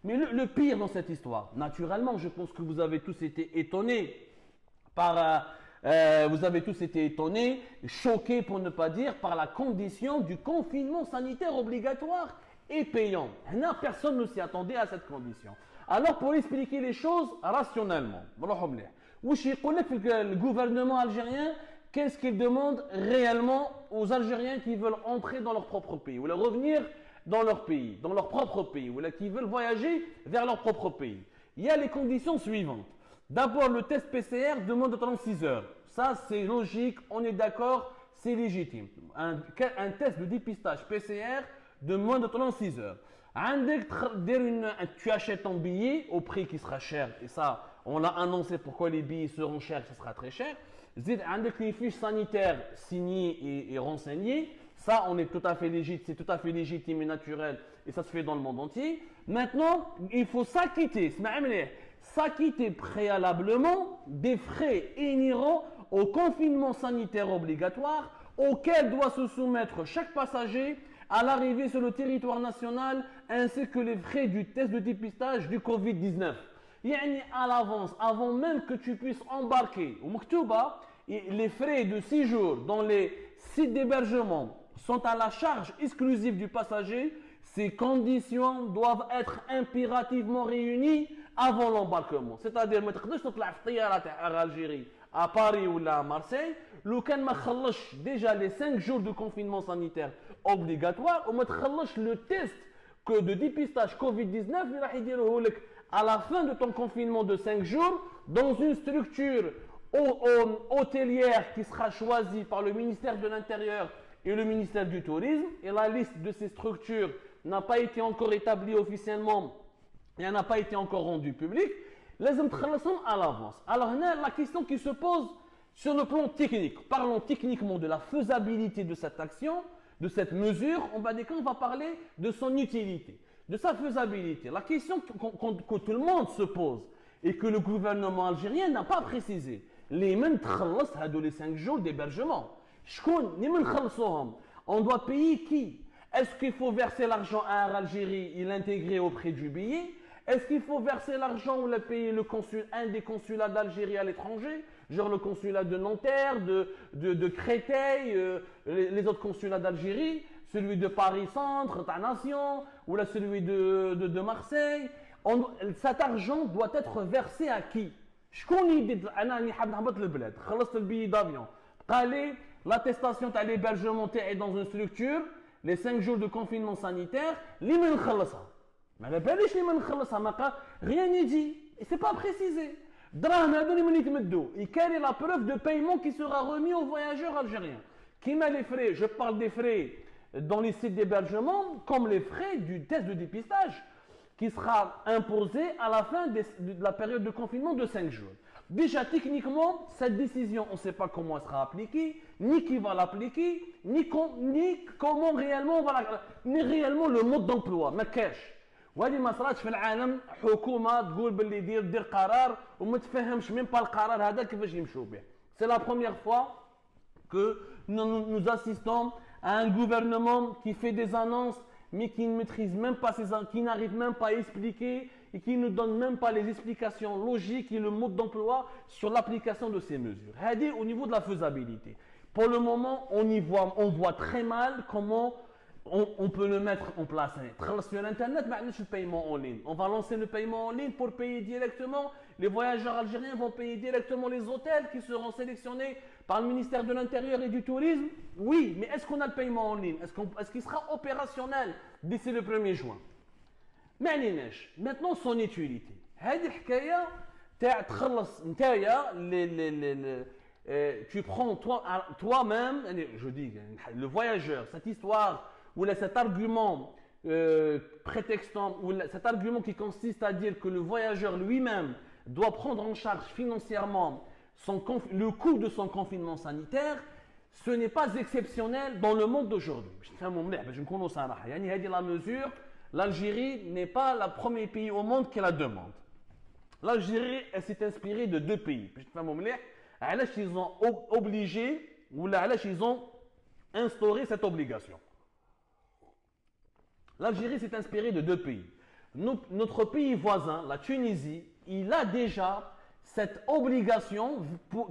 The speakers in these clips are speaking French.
Mais le pire dans cette histoire, naturellement, je pense que vous avez tous été étonnés vous avez tous été étonnés, choqués pour ne pas dire, par la condition du confinement sanitaire obligatoire et payant. Personne ne s'y attendait à cette condition. Alors, pour expliquer les choses rationnellement, le gouvernement algérien, qu'est-ce qu'il demande réellement aux Algériens qui veulent entrer dans leur propre pays, ou revenir dans leur pays, dans leur propre pays, ou qui veulent voyager vers leur propre pays? Il y a les conditions suivantes. D'abord, le test PCR demande de 36 heures. Ça, c'est logique, on est d'accord, c'est légitime. Un test de dépistage PCR de moins de 36 heures. Tu achètes ton billet au prix qui sera cher. Et ça, on l'a annoncé pourquoi les billets seront chers, ça sera très cher. Les fiches sanitaires signées et renseignées. Ça, on est tout à fait légitime, c'est tout à fait légitime et naturel. Et ça se fait dans le monde entier. Maintenant, il faut s'acquitter préalablement des frais inhérents au confinement sanitaire obligatoire auquel doit se soumettre chaque passager à l'arrivée sur le territoire national ainsi que les frais du test de dépistage du Covid-19. À l'avance, avant même que tu puisses embarquer au Moktouba, les frais de séjour dans les sites d'hébergement sont à la charge exclusive du passager. Ces conditions doivent être impérativement réunies avant l'embarquement. C'est-à-dire, ما تقدرش تطلع في الطيارة تاع Algérie à Paris ou à Marseille, لو كان ما خلصش déjà les 5 jours de confinement sanitaire obligatoire, وما تخلصش le test que de dépistage Covid-19 اللي راح يديروه لك à la fin de ton confinement de 5 jours dans une structure hôtelière qui sera choisie par le ministère de l'Intérieur et le ministère du Tourisme. Et la liste de ces structures n'a pas été encore établie officiellement et elle n'a pas été encore rendue publique. Les hommes à l'avance. Alors, la question qui se pose sur le plan technique, parlons techniquement de la faisabilité de cette action, de cette mesure, on va parler de son utilité, de sa faisabilité. La question que tout le monde se pose et que le gouvernement algérien n'a pas précisé, les 5 jours d'hébergement. On doit payer qui? Est-ce qu'il faut verser l'argent à l'Algérie et l'intégrer au prix du billet? Est-ce qu'il faut verser l'argent ou payer un des consulats d'Algérie à l'étranger, genre le consulat de Nanterre, de Créteil, les autres consulats d'Algérie, celui de Paris Centre, ta nation, ou là celui de Marseille? Cet argent doit être versé à qui? شكون يدير انا راني حاب نهبط للبلاد خلصت البي دافيون قال لي l'attestation تاع l'hébergement تاعي dans une structure les 5 jours de confinement sanitaire اللي ما نخلصها ما على باليش اللي ما نخلصها ما قال rien n'est dit et c'est pas précisé دراهم هذو اللي من يتمدوا يكاري la preuve de paiement qui sera remis aux voyageurs algériens كيما les frais je parle des frais dans les sites d'hébergement comme les frais du test de dépistage qui sera imposé à la fin de la période de confinement de 5 jours. Déjà, techniquement, cette décision, on ne sait pas comment elle sera appliquée, ni qui va l'appliquer, ni comment réellement ni réellement le mode d'emploi. ما كاش. وهذه ما صراتش في العالم حكومة تقول باللي دير قرار وما تفهمش même pas القرار هذا كيفاش يمشوا به. C'est la première fois que nous assistons à un gouvernement qui fait des annonces mais qui ne maîtrise même pas qui n'arrive même pas à expliquer et qui ne donne même pas les explications logiques et le mode d'emploi sur l'application de ces mesures. Au niveau de la faisabilité. Pour le moment, on voit très mal comment on peut le mettre en place. Sur Internet, le paiement en ligne. On va lancer le paiement en ligne pour payer directement. Les voyageurs algériens vont payer directement les hôtels qui seront sélectionnés par le ministère de l'Intérieur et du Tourisme. Oui, mais est-ce qu'on a le paiement en ligne? Est-ce qu'il sera opérationnel d'ici le 1er juin? Maintenant, son utilité. Tu prends toi-même, je dis, le voyageur, cette histoire, ou cet argument prétextant, ou cet argument qui consiste à dire que le voyageur lui-même doit prendre en charge financièrement le coût de son confinement sanitaire, ce n'est pas exceptionnel dans le monde d'aujourd'hui. La mesure, l'Algérie n'est pas le premier pays au monde qui la demande. L'Algérie, elle s'est inspirée de 2 pays. Ils ont obligé, ou ils ont instauré cette obligation. L'Algérie s'est inspirée de 2 pays. notre pays voisin, la Tunisie, il a déjà cette obligation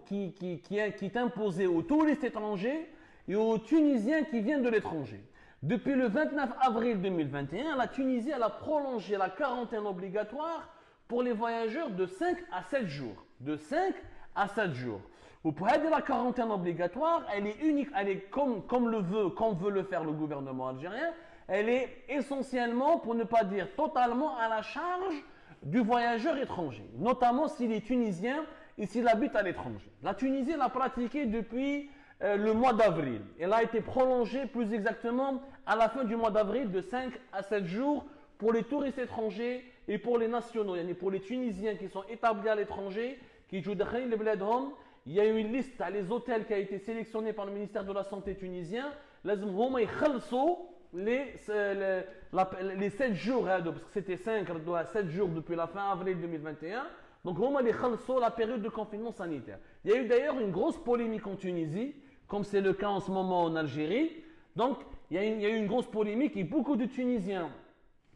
qui est imposée aux touristes étrangers et aux Tunisiens qui viennent de l'étranger. Depuis le 29 avril 2021, la Tunisie elle a prolongé la quarantaine obligatoire pour les voyageurs de 5 à 7 jours. De 5 à 7 jours. Pour aider la quarantaine obligatoire, elle est unique, elle est comme veut le faire le gouvernement algérien, elle est essentiellement, pour ne pas dire totalement, à la charge du voyageur étranger, notamment s'il est tunisien et s'il habite à l'étranger. La Tunisie l'a pratiquée depuis le mois d'avril. Elle a été prolongée plus exactement à la fin du mois d'avril de 5 à 7 jours pour les touristes étrangers et pour les nationaux, pour les Tunisiens qui sont établis à l'étranger, qui jouent de les bledhom. Il y a une liste à les hôtels qui a été sélectionnée par le ministère de la Santé tunisien. Les 7 jours, parce que c'était 5 à 7 jours depuis la fin avril 2021. Donc, la période de confinement sanitaire. Il y a eu d'ailleurs une grosse polémique en Tunisie, comme c'est le cas en ce moment en Algérie. Donc, il y a eu une grosse polémique et beaucoup de Tunisiens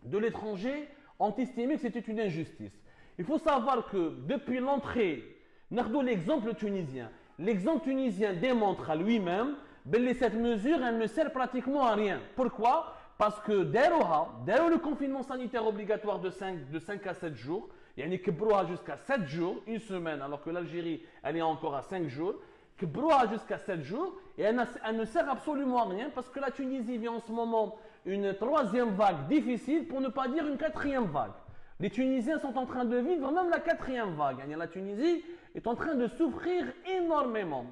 de l'étranger ont estimé que c'était une injustice. Il faut savoir que depuis l'entrée, l'exemple tunisien démontre à lui-même que cette mesure elle ne sert pratiquement à rien. Pourquoi? Parce que dès le confinement sanitaire obligatoire de 5 à 7 jours, il y a une jusqu'à 7 jours, une semaine, alors que l'Algérie elle est encore à 5 jours, jusqu'à 7 jours, et elle ne sert absolument à rien parce que la Tunisie vit en ce moment une troisième vague difficile, pour ne pas dire une quatrième vague. Les Tunisiens sont en train de vivre même la quatrième vague. La Tunisie est en train de souffrir énormément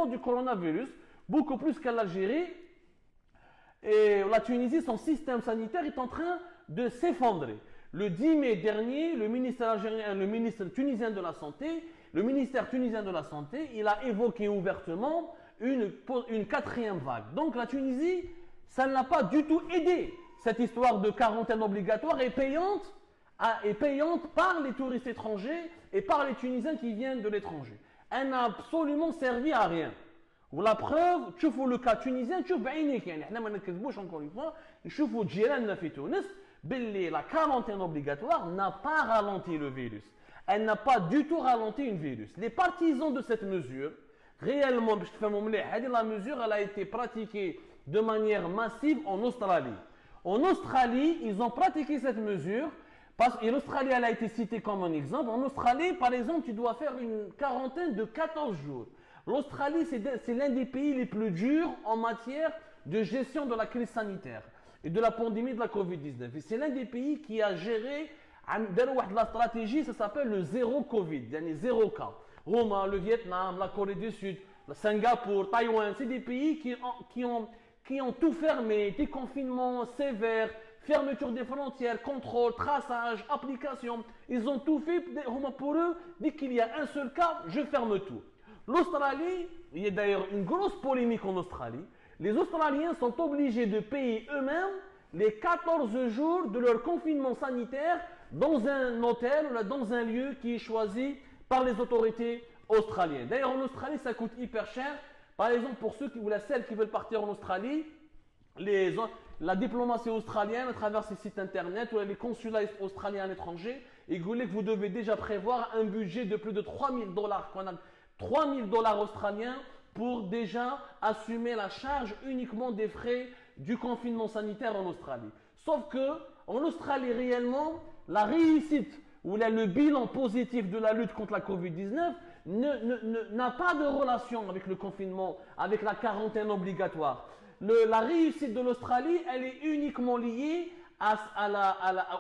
du coronavirus, beaucoup plus qu'à l'Algérie. Et la Tunisie, son système sanitaire est en train de s'effondrer. Le 10 mai dernier, le ministère tunisien de la Santé, il a évoqué ouvertement une quatrième vague. Donc la Tunisie, ça ne l'a pas du tout aidé. Cette histoire de quarantaine obligatoire est payante par les touristes étrangers et par les Tunisiens qui viennent de l'étranger. Elle n'a absolument servi à rien. La preuve, tu vois le cas tunisien, tu vois encore une fois, la quarantaine obligatoire n'a pas ralenti le virus. Elle n'a pas du tout ralenti un virus. Les partisans de cette mesure, réellement, la mesure elle a été pratiquée de manière massive en Australie. En Australie, ils ont pratiqué cette mesure et l'Australie elle a été citée comme un exemple. En Australie, par exemple, tu dois faire une quarantaine de 14 jours. L'Australie, c'est l'un des pays les plus durs en matière de gestion de la crise sanitaire et de la pandémie de la Covid-19. Et c'est l'un des pays qui a géré la stratégie, ça s'appelle le zéro Covid, zéro cas. Roma, le Vietnam, la Corée du Sud, le Singapour, Taïwan, c'est des pays qui ont tout fermé, des confinements sévères, fermeture des frontières, contrôle, traçage, application. Ils ont tout fait pour eux. Dès qu'il y a un seul cas, je ferme tout. L'Australie, il y a d'ailleurs une grosse polémique en Australie. Les Australiens sont obligés de payer eux-mêmes les 14 jours de leur confinement sanitaire dans un hôtel ou dans un lieu qui est choisi par les autorités australiennes. D'ailleurs, en Australie, ça coûte hyper cher. Par exemple, pour ceux ou celles qui veulent partir en Australie, la diplomatie australienne, à travers ses sites internet ou les consulats australiens à l'étranger, ils voulaient que vous devez déjà prévoir un budget de plus de $3,000, $3,000 australiens pour déjà assumer la charge uniquement des frais du confinement sanitaire en Australie. Sauf que en Australie réellement, la réussite ou le bilan positif de la lutte contre la Covid-19 n'a pas de relation avec le confinement, avec la quarantaine obligatoire. La réussite de l'Australie, elle est uniquement liée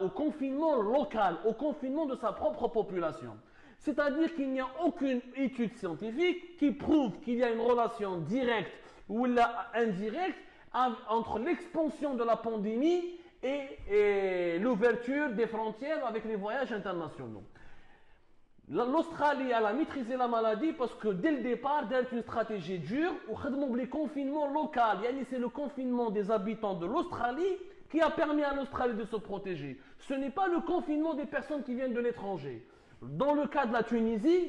au confinement local, au confinement de sa propre population. C'est-à-dire qu'il n'y a aucune étude scientifique qui prouve qu'il y a une relation directe ou indirecte entre l'expansion de la pandémie et l'ouverture des frontières avec les voyages internationaux. L'Australie elle a maîtrisé la maladie parce que dès le départ, c'est une stratégie dure où le confinement local, c'est le confinement des habitants de l'Australie qui a permis à l'Australie de se protéger. Ce n'est pas le confinement des personnes qui viennent de l'étranger. Dans le cas de la Tunisie,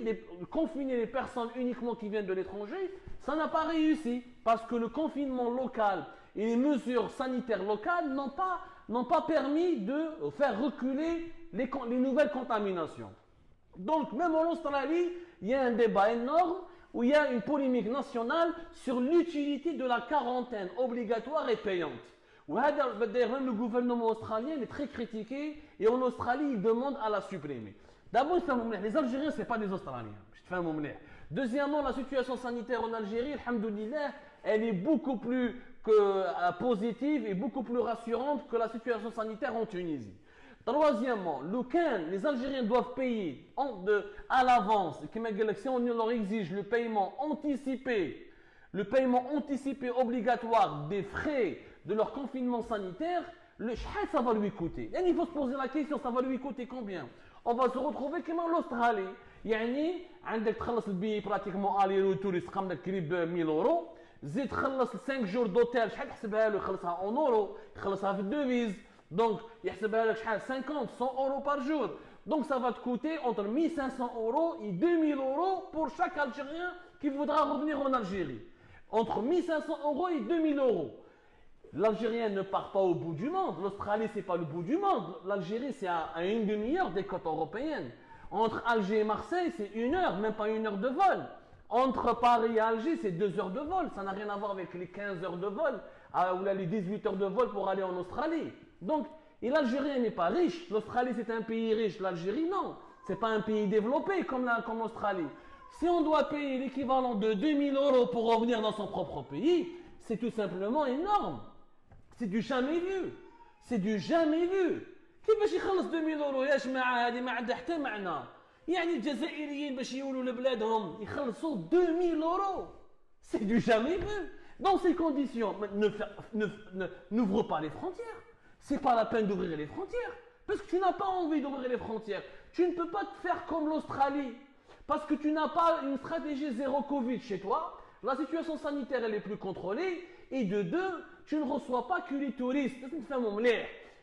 confiner les personnes uniquement qui viennent de l'étranger, ça n'a pas réussi parce que le confinement local et les mesures sanitaires locales n'ont pas n'ont pas permis de faire reculer les nouvelles contaminations. Donc, même en Australie, il y a un débat énorme où il y a une polémique nationale sur l'utilité de la quarantaine obligatoire et payante. D'ailleurs, même le gouvernement australien est très critiqué et en Australie, il demande à la supprimer. D'abord, les Algériens, ce n'est pas des Australiens. Deuxièmement, la situation sanitaire en Algérie, alhamdoulilah, elle est beaucoup plus positive et beaucoup plus rassurante que la situation sanitaire en Tunisie. Troisièmement, les Algériens doivent payer à l'avance, si on leur exige le paiement anticipé obligatoire des frais de leur confinement sanitaire, ça va lui coûter. Et il faut se poser la question, ça va lui coûter combien? On va se retrouver comme en Australie. يعني عندك تخلص البي براتيكمون الي روتور يسقم لك قريب 1000 اورو زيد تخلص 5 جور دوتيل شحال تحسبها له يخلصها اون اورو يخلصها في الدوفيز دونك يحسبها لك شحال 50 100 اورو بار جور donc ça va te coûter entre 1500 euros et 2000 euros pour chaque Algérien qui voudra revenir en Algérie entre 1500 euros et 2000 euros. L'Algérien ne part pas au bout du monde, l'Australie c'est pas le bout du monde, l'Algérie c'est à une demi-heure des côtes européennes. Entre Alger et Marseille, c'est 1 heure, même pas 1 heure de vol. Entre Paris et Alger, c'est 2 heures de vol. Ça n'a rien à voir avec les 15 heures de vol ou les 18 heures de vol pour aller en Australie. Donc, et l'Algérien n'est pas riche. L'Australie, c'est un pays riche. L'Algérie, non. Ce n'est pas un pays développé comme l'Australie. Si on doit payer l'équivalent de 2000 euros pour revenir dans son propre pays, c'est tout simplement énorme. C'est du jamais vu. C'est du jamais vu. كيفاش يخلص 2000 اورو يا جماعه هذه ما عندها حتى معنى يعني الجزائريين باش يولوا لبلادهم يخلصوا 2000 euros c'est du jamais vu dans ces conditions n'ouvre pas les frontières c'est pas la peine d'ouvrir les frontières parce que tu n'as pas envie d'ouvrir les frontières tu ne peux pas te faire comme l'Australie parce que tu n'as pas une stratégie zéro Covid chez toi la situation sanitaire elle est plus contrôlée et de deux tu ne reçois pas que les touristes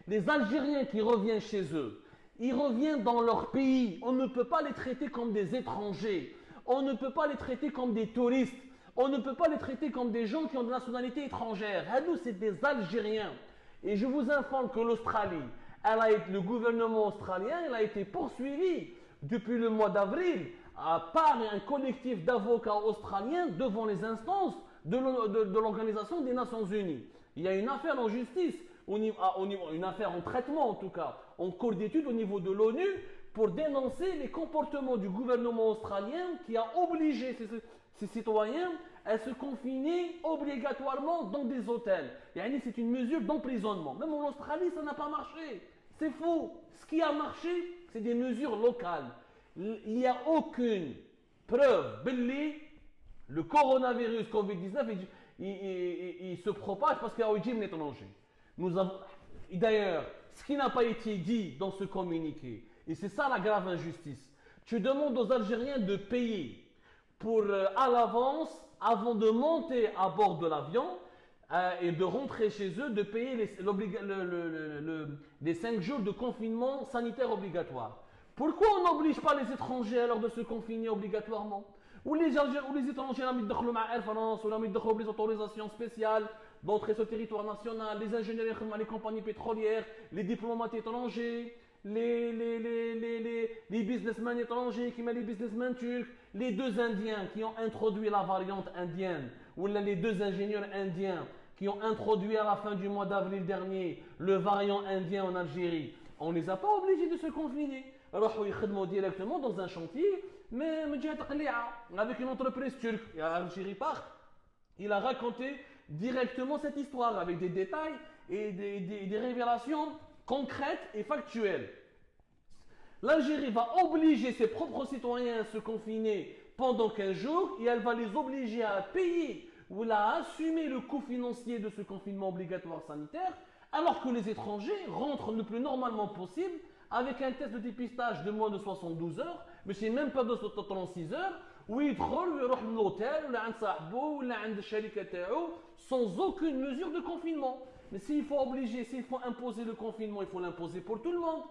les Algériens qui reviennent chez eux, ils reviennent dans leur pays. On ne peut pas les traiter comme des étrangers. On ne peut pas les traiter comme des touristes. On ne peut pas les traiter comme des gens qui ont de nationalité étrangère. Hadou, c'est des Algériens. Et je vous informe que l'Australie, le gouvernement australien, il a été poursuivi depuis le mois d'avril par un collectif d'avocats australiens devant les instances de l'Organisation des Nations Unies. Il y a une affaire en justice. Une affaire en traitement en tout cas, en cours d'étude au niveau de l'ONU pour dénoncer les comportements du gouvernement australien qui a obligé ses citoyens à se confiner obligatoirement dans des hôtels. C'est une mesure d'emprisonnement. Même en Australie, ça n'a pas marché. C'est faux. Ce qui a marché, c'est des mesures locales. Il n'y a aucune preuve. Le coronavirus Covid-19, il se propage parce qu'il y a un étranger. D'ailleurs, ce qui n'a pas été dit dans ce communiqué, et c'est ça la grave injustice, tu demandes aux Algériens de payer pour à l'avance, avant de monter à bord de l'avion et de rentrer chez eux, de payer les 5 jours de confinement sanitaire obligatoire. Pourquoi on n'oblige pas les étrangers alors de se confiner obligatoirement? Ou les étrangers n'ont pas Air France, ou n'ont pas les autorisations spéciales d'entrer sur le territoire national, les ingénieurs, les compagnies pétrolières, les diplomates étrangers, les businessmen étrangers, les businessmen turcs, les 2 Indiens qui ont introduit la variante indienne, ou les 2 ingénieurs indiens qui ont introduit à la fin du mois d'avril dernier le variant indien en Algérie. On ne les a pas obligés de se confiner. Alors, ils travaillent directement dans un chantier, mais avec une entreprise turque. Algérie Park, il a raconté directement cette histoire avec des détails et des révélations concrètes et factuelles. L'Algérie va obliger ses propres citoyens à se confiner pendant 15 jours et elle va les obliger à payer ou à assumer le coût financier de ce confinement obligatoire sanitaire alors que les étrangers rentrent le plus normalement possible avec un test de dépistage de moins de 72 heures, mais c'est même pas de 36 heures, où il يروح l'hôtel, ou عند صاحبه, ou عند الشركة تاعو, sans aucune mesure de confinement. Mais s'il faut obliger, s'il faut imposer le confinement, il faut l'imposer pour tout le monde.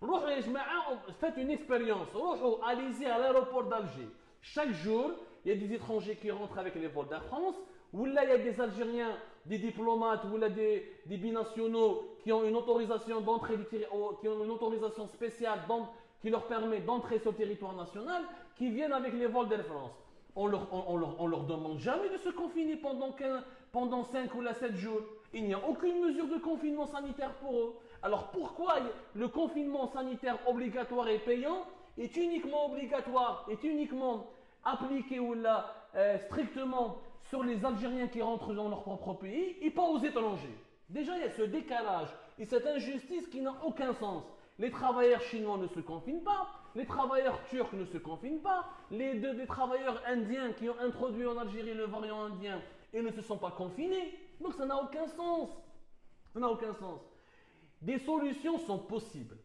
روحوا يا جماعة, faites une expérience. روحوا, allez-y à l'aéroport d'Alger. Chaque jour, il y a des étrangers qui rentrent avec les vols d'Air France, Ou là, il y a des Algériens, des diplomates, ou là, des binationaux qui ont une autorisation d'entrée, qui ont une autorisation spéciale qui leur permet d'entrer sur le territoire national, qui viennent avec les vols d'Air France. On leur demande jamais de se confiner pendant 5 ou 7 jours. Il n'y a aucune mesure de confinement sanitaire pour eux. Alors pourquoi le confinement sanitaire obligatoire et payant est uniquement obligatoire, est uniquement appliqué ou là, strictement sur les Algériens qui rentrent dans leur propre pays et pas aux étrangers? Déjà, il y a ce décalage et cette injustice qui n'a aucun sens. Les travailleurs chinois ne se confinent pas, les travailleurs turcs ne se confinent pas, les travailleurs indiens qui ont introduit en Algérie le variant indien et ne se sont pas confinés. Donc ça n'a aucun sens. Ça n'a aucun sens. Des solutions sont possibles.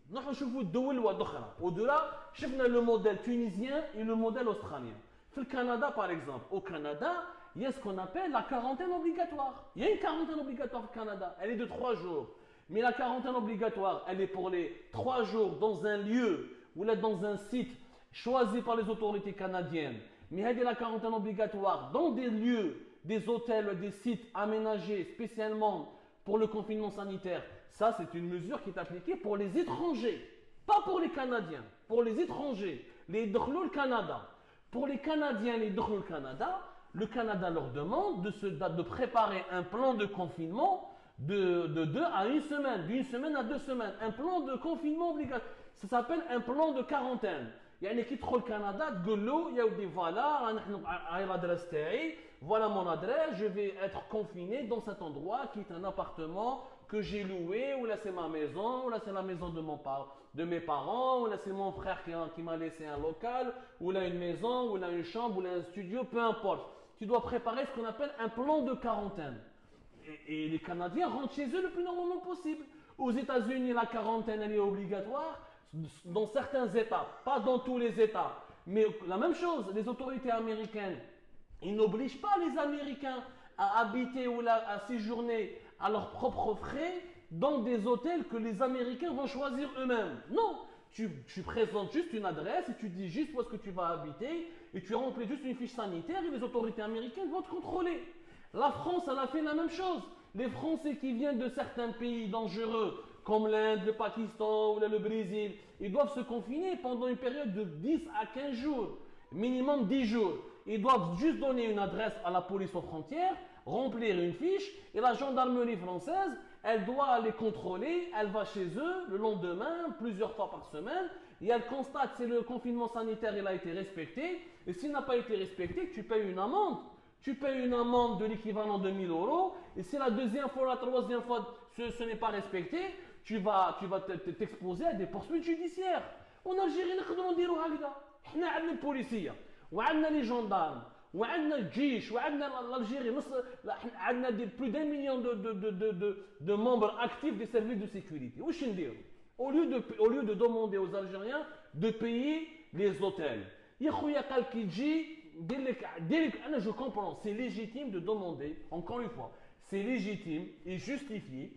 Au-delà, on a le modèle tunisien et le modèle australien. Au Canada, par exemple, au Canada, il y a ce qu'on appelle la quarantaine obligatoire. Il y a une quarantaine obligatoire au Canada. Elle est de 3 jours. Mais la quarantaine obligatoire, elle est pour les 3 jours dans un lieu ou là dans un site choisi par les autorités canadiennes. Mais elle est la quarantaine obligatoire dans des lieux, des hôtels, des sites aménagés spécialement pour le confinement sanitaire. Ça, c'est une mesure qui est appliquée pour les étrangers, pas pour les Canadiens, pour les étrangers, les Drlou Canada. Pour les Canadiens, les Drlou Canada, le Canada leur demande de préparer un plan de confinement de 2 à 1 semaine, d'une semaine à 2 semaines, un plan de confinement obligatoire. Ça s'appelle un plan de quarantaine. يعني كي تدخل كندا تقول له يا ودي فوالا نحن هاي l'adresse تاعي, voilà mon adresse, je vais être confiné dans cet endroit qui est un appartement que j'ai loué, ou là c'est ma maison, ou là c'est la maison de mes parents, ou là c'est mon frère qui m'a laissé un local, ou là une maison, ou là une chambre, ou là un studio, peu importe. Tu dois préparer ce qu'on appelle un plan de quarantaine. Et les Canadiens rentrent chez eux le plus normalement possible. Aux États-Unis, la quarantaine elle est obligatoire dans certains États, pas dans tous les États. Mais la même chose, les autorités américaines, ils n'obligent pas les Américains à habiter ou à séjourner à leurs propres frais dans des hôtels que les Américains vont choisir eux-mêmes. Non, tu présentes juste une adresse et tu dis juste où est-ce que tu vas habiter et tu remplis juste une fiche sanitaire et les autorités américaines vont te contrôler. La France, elle a fait la même chose. Les Français qui viennent de certains pays dangereux, comme l'Inde, le Pakistan ou le Brésil, ils doivent se confiner pendant une période de 10 à 15 jours, minimum 10 jours. Ils doivent juste donner une adresse à la police aux frontières, remplir une fiche, et la gendarmerie française, elle doit les contrôler, elle va chez eux le lendemain, plusieurs fois par semaine, et elle constate si le confinement sanitaire il a été respecté, et s'il n'a pas été respecté, tu payes une amende. Tu payes une amende de l'équivalent de 1000 €, et si la deuxième fois, la troisième fois, ce n'est pas respecté, tu vas t'exposer à des poursuites judiciaires. En Algérie, nous نديروا هكذا. احنا عندنا البوليسيه وعندنا لي جندارم وعندنا الجيش وعندنا l'Algérie عندنا plus d'1 million de membres actifs des services de sécurité. واش نديروا؟ Au lieu de demander aux Algériens de payer les hôtels. يا خويا قال كي تجي je comprends, c'est légitime de demander, encore une fois, c'est légitime et justifié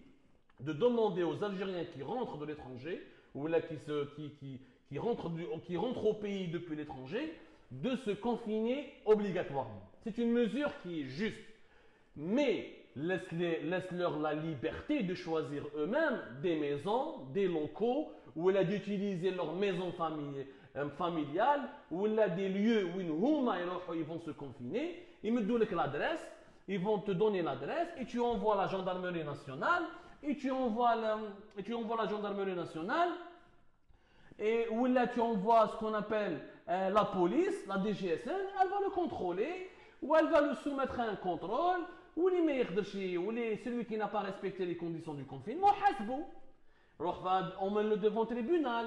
de demander aux Algériens qui rentrent de l'étranger ou là qui rentrent au pays depuis l'étranger de se confiner obligatoirement. C'est une mesure qui est juste, mais laisse-leur la liberté de choisir eux-mêmes des maisons, des locaux ou là d'utiliser leur maison familiale ou là des lieux où ils vont se confiner. Ils me donnent l'adresse, ils vont te donner l'adresse et tu envoies la gendarmerie nationale et tu envoies la gendarmerie nationale et où là tu envoies ce qu'on appelle la police, la DGSN, elle va le contrôler ou elle va le soumettre à un contrôle ou celui qui n'a pas respecté les conditions du confinement, on met le devant le tribunal,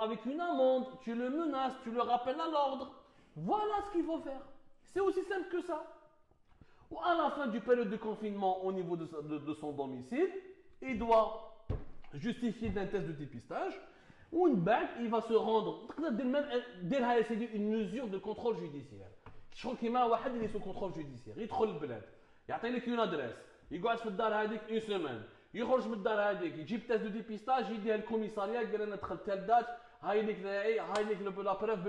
avec une amende, tu le menaces, tu le rappelles à l'ordre. Voilà ce qu'il faut faire. C'est aussi simple que ça. Ou à la fin du période de confinement au niveau de son domicile, il doit justifier d'un test de dépistage. Ou une bague, il va se rendre. C'est une mesure de contrôle judiciaire. Je crois qu'il y a un qui est sous contrôle judiciaire. Il trouve le bled. Il y a une adresse. Il va se faire une semaine. يخرج من الدار هذيك يجيب تيست دو ديبيستاج يديها للكوميساريا قال انا دخلت تال دات la preuve,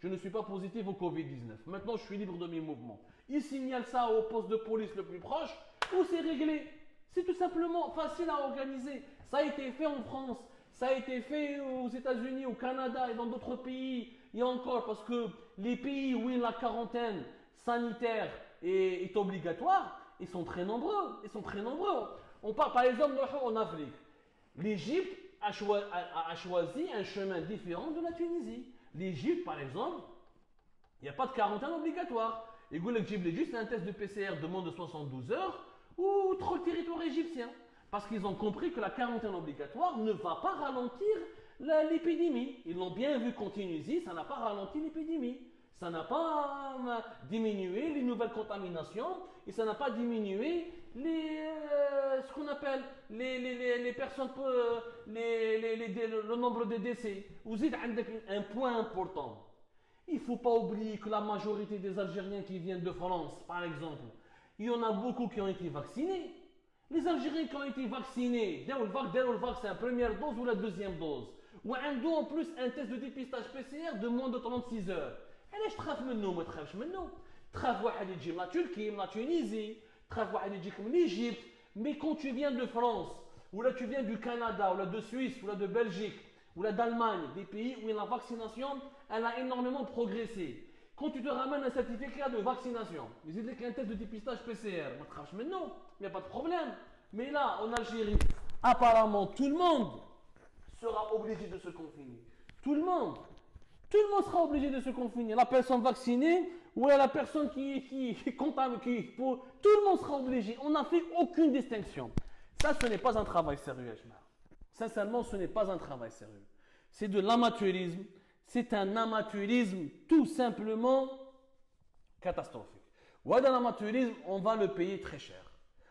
je ne suis pas positif au Covid-19. Maintenant, je suis libre de mes mouvements. Il signale ça au poste de police le plus proche, ou c'est réglé. C'est tout simplement facile à organiser. Ça a été fait en France, ça a été fait aux États-Unis, au Canada et dans d'autres pays. Il y a encore, parce que les pays où la quarantaine sanitaire est obligatoire, ils sont très nombreux. On parle par exemple en Afrique. L'Égypte a choisi un chemin différent de la Tunisie. L'Égypte, par exemple, il n'y a pas de quarantaine obligatoire. Et l'Égypte, c'est un test de PCR de moins de 72 heures ou trop le territoire égyptien. Parce qu'ils ont compris que la quarantaine obligatoire ne va pas ralentir l'épidémie. Ils l'ont bien vu qu'en Tunisie, ça n'a pas ralenti l'épidémie. Ça n'a pas diminué les nouvelles contaminations et ça n'a pas diminué ce qu'on appelle les personnes, le nombre de décès. Vous êtes un point important. Il ne faut pas oublier que la majorité des Algériens qui viennent de France, par exemple, il y en a beaucoup qui ont été vaccinés. Les Algériens qui ont été vaccinés, c'est la première dose ou la deuxième dose. Ou en plus un test de dépistage PCR de moins de 36 heures. علاش تخاف منه ما تخافش منه تخاف واحد يجي من لا تركي من لا تونيزي تخاف واحد يجيك من l'Égypte mais quand tu viens de France ou là tu viens du Canada ou là de Suisse ou là de Belgique ou là d'Allemagne des pays où la vaccination elle a énormément progressé quand tu te ramènes un certificat de vaccination mais il y a un test de dépistage PCR ما تخافش منه il n'y a pas de problème mais là en Algérie apparemment tout le monde sera obligé de se confiner tout le monde sera obligé de se confiner. La personne vaccinée ou la personne qui contamine, tout le monde sera obligé. On n'a fait aucune distinction. Ça, ce n'est pas un travail sérieux, Ajma. Sincèrement, ce n'est pas un travail sérieux. C'est de l'amateurisme. C'est un amateurisme tout simplement catastrophique. Ou dans l'amateurisme, on va le payer très cher.